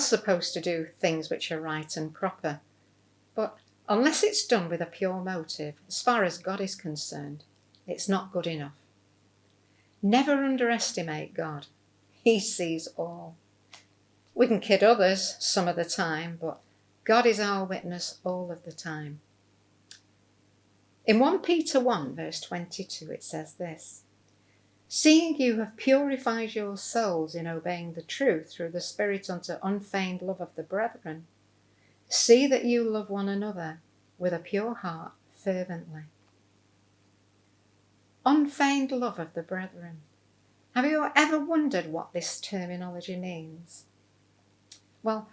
all supposed to do things which are right and proper, but unless it's done with a pure motive, as far as God is concerned, it's not good enough. Never underestimate God. He sees all. We can kid others some of the time, but God is our witness all of the time. In 1 Peter 1 verse 22 it says this: "Seeing you have purified your souls in obeying the truth through the Spirit unto unfeigned love of the brethren, see that you love one another with a pure heart fervently." Unfeigned love of the brethren. Have you ever wondered what this terminology means? Well,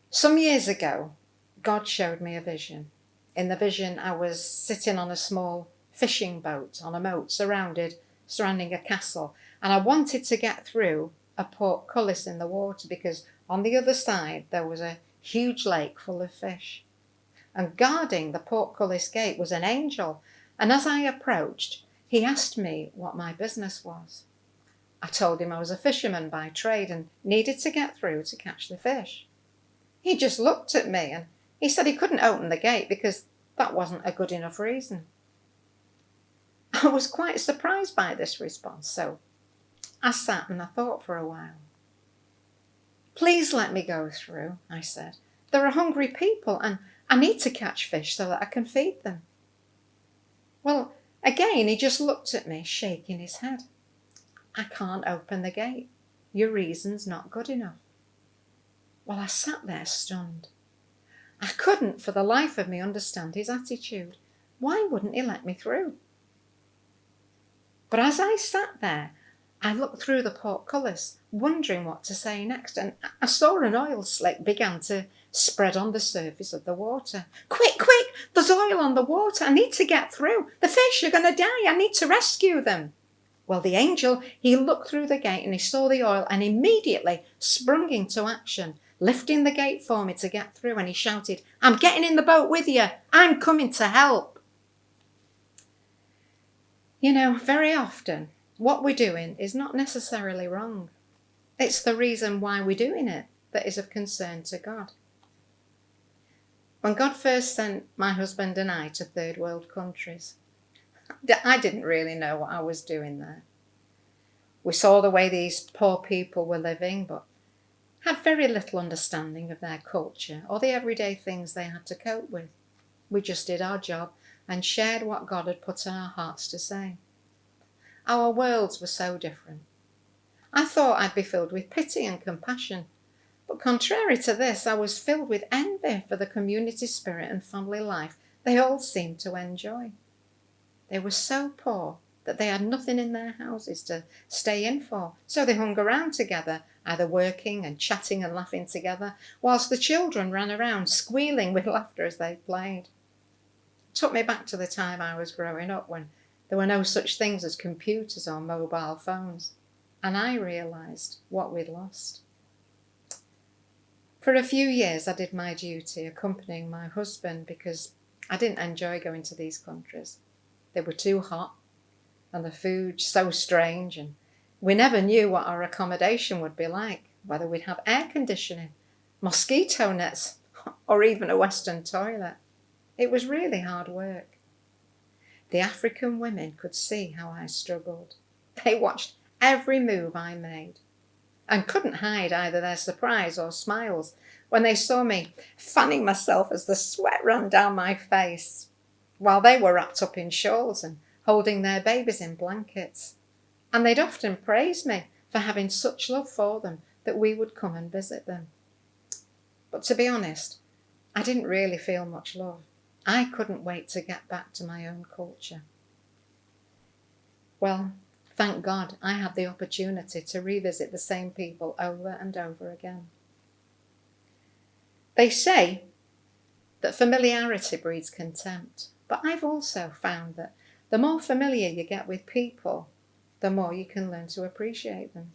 some years ago, God showed me a vision. In the vision, I was sitting on a small fishing boat on a moat surrounding a castle, and I wanted to get through a portcullis in the water because on the other side there was a huge lake full of fish. And guarding the portcullis gate was an angel, and as I approached, he asked me what my business was. I told him I was a fisherman by trade and needed to get through to catch the fish. He just looked at me and he said he couldn't open the gate because that wasn't a good enough reason. I was quite surprised by this response, so I sat and I thought for a while. "Please let me go through," I said. "There are hungry people and I need to catch fish so that I can feed them." Well, again, he just looked at me, shaking his head. "I can't open the gate. Your reason's not good enough." Well, I sat there stunned. I couldn't for the life of me understand his attitude. Why wouldn't he let me through? But as I sat there, I looked through the portcullis, wondering what to say next, and I saw an oil slick began to spread on the surface of the water. Quick, there's oil on the water. I need to get through. The fish are going to die. I need to rescue them." Well, the angel, he looked through the gate and he saw the oil and immediately sprung into action, lifting the gate for me to get through, and he shouted, "I'm getting in the boat with you. I'm coming to help." You know, very often, what we're doing is not necessarily wrong. It's the reason why we're doing it that is of concern to God. When God first sent my husband and I to third world countries, I didn't really know what I was doing there. We saw the way these poor people were living, but had very little understanding of their culture or the everyday things they had to cope with. We just did our job and shared what God had put in our hearts to say. Our worlds were so different. I thought I'd be filled with pity and compassion, but contrary to this, I was filled with envy for the community spirit and family life they all seemed to enjoy. They were so poor that they had nothing in their houses to stay in for, so they hung around together, either working and chatting and laughing together, whilst the children ran around squealing with laughter as they played. It took me back to the time I was growing up when there were no such things as computers or mobile phones, and I realised what we'd lost. For a few years I did my duty accompanying my husband because I didn't enjoy going to these countries. They were too hot and the food so strange, and we never knew what our accommodation would be like, whether we'd have air conditioning, mosquito nets, or even a Western toilet. It was really hard work. The African women could see how I struggled. They watched every move I made and couldn't hide either their surprise or smiles when they saw me fanning myself as the sweat ran down my face, while they were wrapped up in shawls and holding their babies in blankets. And they'd often praise me for having such love for them that we would come and visit them. But to be honest, I didn't really feel much love. I couldn't wait to get back to my own culture. Well, thank God I had the opportunity to revisit the same people over and over again. They say that familiarity breeds contempt, but I've also found that the more familiar you get with people, the more you can learn to appreciate them.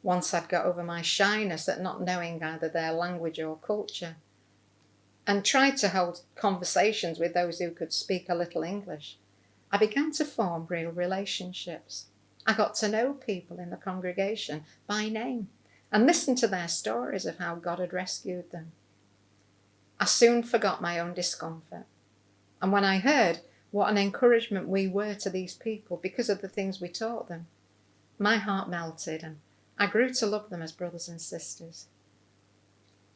Once I'd got over my shyness at not knowing either their language or culture, and tried to hold conversations with those who could speak a little English, I began to form real relationships. I got to know people in the congregation by name and listened to their stories of how God had rescued them. I soon forgot my own discomfort. And when I heard what an encouragement we were to these people because of the things we taught them, my heart melted and I grew to love them as brothers and sisters.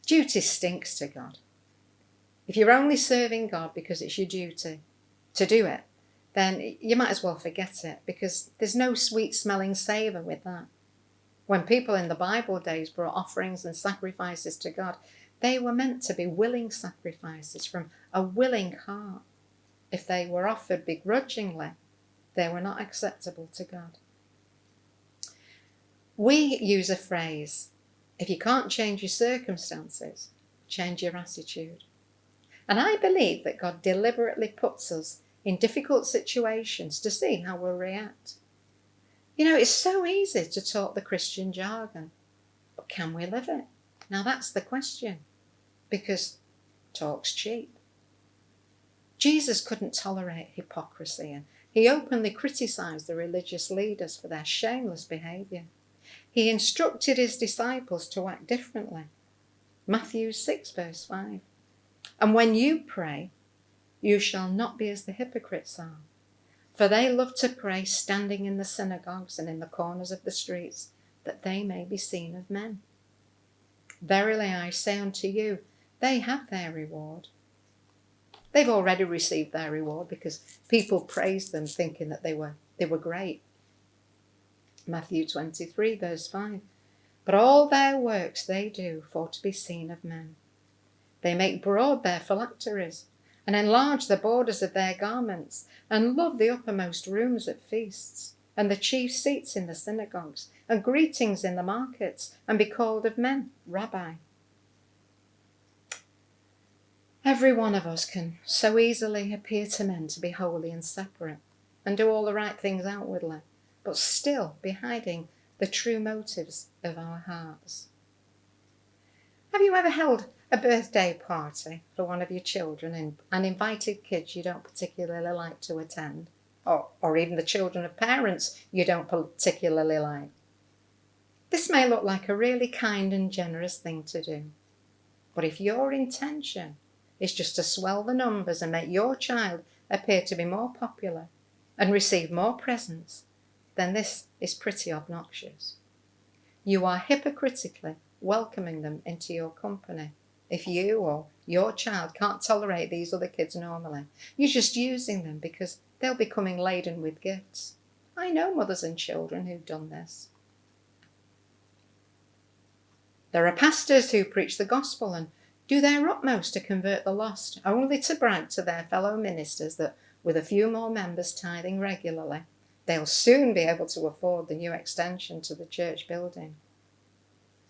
Duty stinks to God. If you're only serving God because it's your duty to do it, then you might as well forget it, because there's no sweet smelling savour with that. When people in the Bible days brought offerings and sacrifices to God, they were meant to be willing sacrifices from a willing heart. If they were offered begrudgingly, they were not acceptable to God. We use a phrase, if you can't change your circumstances, change your attitude. And I believe that God deliberately puts us in difficult situations to see how we'll react. You know, it's so easy to talk the Christian jargon, but can we live it? Now that's the question, because talk's cheap. Jesus couldn't tolerate hypocrisy, and he openly criticised the religious leaders for their shameless behaviour. He instructed his disciples to act differently. Matthew 6 verse 5. And when you pray, you shall not be as the hypocrites are, for they love to pray standing in the synagogues and in the corners of the streets, that they may be seen of men. Verily I say unto you, they have their reward. They've already received their reward because people praised them thinking that they were great. Matthew 23 verse 5. But all their works they do for to be seen of men. They make broad their phylacteries, and enlarge the borders of their garments, and love the uppermost rooms at feasts, and the chief seats in the synagogues, and greetings in the markets, and be called of men, Rabbi. Every one of us can so easily appear to men to be holy and separate, and do all the right things outwardly, but still be hiding the true motives of our hearts. Have you ever held a birthday party for one of your children and invited kids you don't particularly like to attend, or even the children of parents you don't particularly like? This may look like a really kind and generous thing to do, but if your intention is just to swell the numbers and make your child appear to be more popular and receive more presents, then this is pretty obnoxious. You are hypocritically welcoming them into your company. If you or your child can't tolerate these other kids normally, you're just using them because they'll be coming laden with gifts. I know mothers and children who've done this. There are pastors who preach the gospel and do their utmost to convert the lost, only to brag to their fellow ministers that with a few more members tithing regularly, they'll soon be able to afford the new extension to the church building.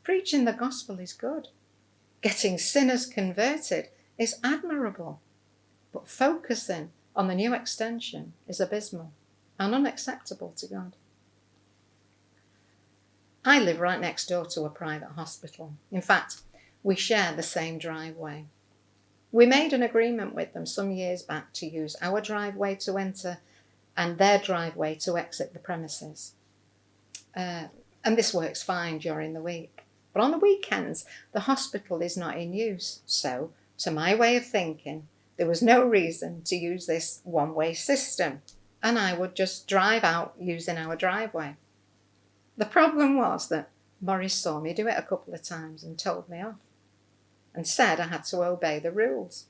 Preaching the gospel is good. Getting sinners converted is admirable. But focusing on the new extension is abysmal and unacceptable to God. I live right next door to a private hospital. In fact, we share the same driveway. We made an agreement with them some years back to use our driveway to enter and their driveway to exit the premises. And this works fine during the week. But on the weekends, the hospital is not in use. So, to my way of thinking, there was no reason to use this one-way system, and I would just drive out using our driveway. The problem was that Morris saw me do it a couple of times and told me off, and said I had to obey the rules.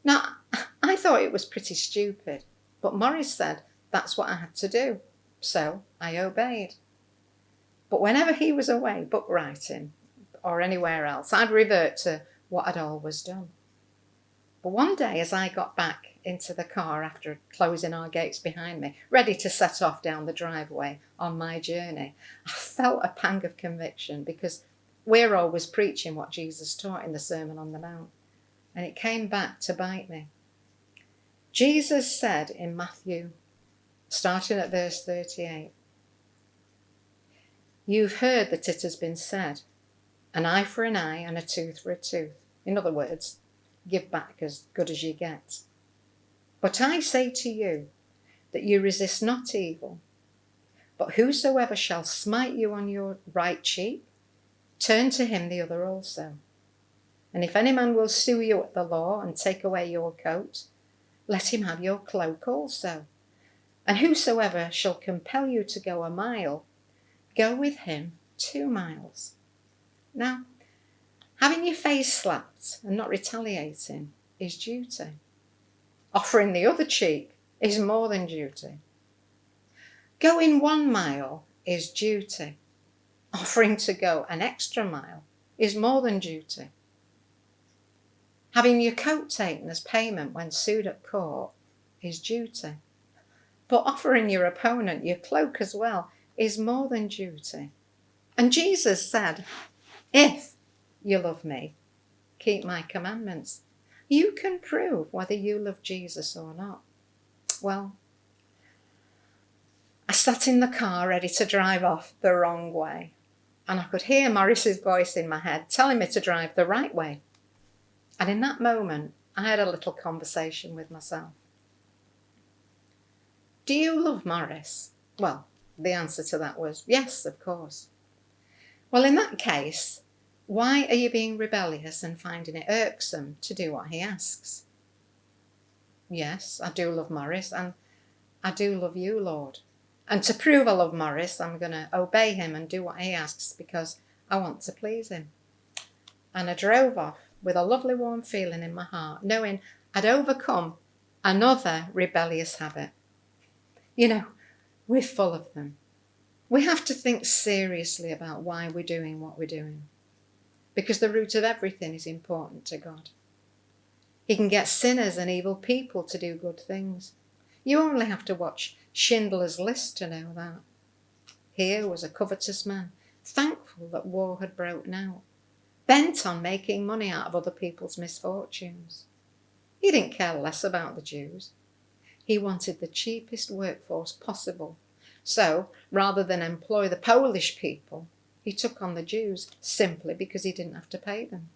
Now, I thought it was pretty stupid, but Morris said that's what I had to do, so I obeyed. But whenever he was away book writing or anywhere else, I'd revert to what I'd always done. But one day, as I got back into the car after closing our gates behind me, ready to set off down the driveway on my journey, I felt a pang of conviction, because we're always preaching what Jesus taught in the Sermon on the Mount, and it came back to bite me. Jesus said in Matthew, starting at verse 38, "You've heard that it has been said, an eye for an eye and a tooth for a tooth." In other words, give back as good as you get. But I say to you that you resist not evil, but whosoever shall smite you on your right cheek, turn to him the other also. And if any man will sue you at the law and take away your coat, let him have your cloak also. And whosoever shall compel you to go a mile, go with him 2 miles. Now, having your face slapped and not retaliating is duty. Offering the other cheek is more than duty. Going 1 mile is duty. Offering to go an extra mile is more than duty. Having your coat taken as payment when sued at court is duty. But offering your opponent your cloak as well is more than duty. And Jesus said, if you love me, keep my commandments. You can prove whether you love Jesus or not. Well, I sat in the car ready to drive off the wrong way, and I could hear Morris's voice in my head telling me to drive the right way. And in that moment, I had a little conversation with myself. Do you love Morris? Well, the answer to that was yes, of course. Well, in that case, why are you being rebellious and finding it irksome to do what he asks? Yes, I do love Morris, and I do love you, Lord. And to prove I love Morris, I'm going to obey him and do what he asks because I want to please him. And I drove off with a lovely warm feeling in my heart, knowing I'd overcome another rebellious habit. You know, we're full of them. We have to think seriously about why we're doing what we're doing, because the root of everything is important to God. He can get sinners and evil people to do good things. You only have to watch Schindler's List to know that. Here was a covetous man, thankful that war had broken out, bent on making money out of other people's misfortunes. He didn't care less about the Jews. He wanted the cheapest workforce possible. So, rather than employ the Polish people, he took on the Jews simply because he didn't have to pay them.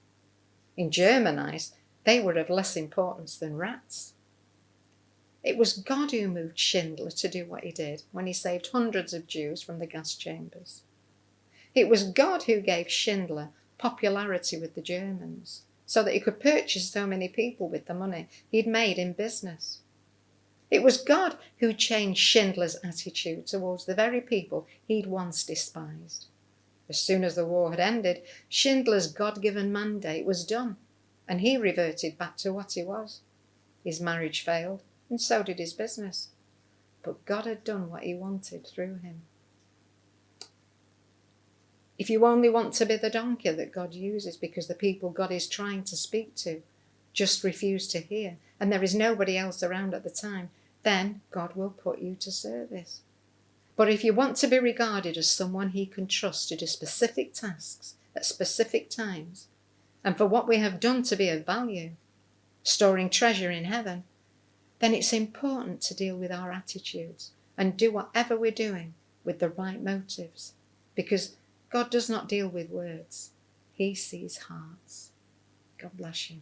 In German eyes, they were of less importance than rats. It was God who moved Schindler to do what he did when he saved hundreds of Jews from the gas chambers. It was God who gave Schindler popularity with the Germans so that he could purchase so many people with the money he'd made in business. It was God who changed Schindler's attitude towards the very people he'd once despised. As soon as the war had ended, Schindler's God-given mandate was done, and he reverted back to what he was. His marriage failed, and so did his business. But God had done what he wanted through him. If you only want to be the donkey that God uses because the people God is trying to speak to just refuse to hear, and there is nobody else around at the time, then God will put you to service. But if you want to be regarded as someone he can trust to do specific tasks at specific times, and for what we have done to be of value, storing treasure in heaven, then it's important to deal with our attitudes and do whatever we're doing with the right motives, because God does not deal with words. He sees hearts. God bless you.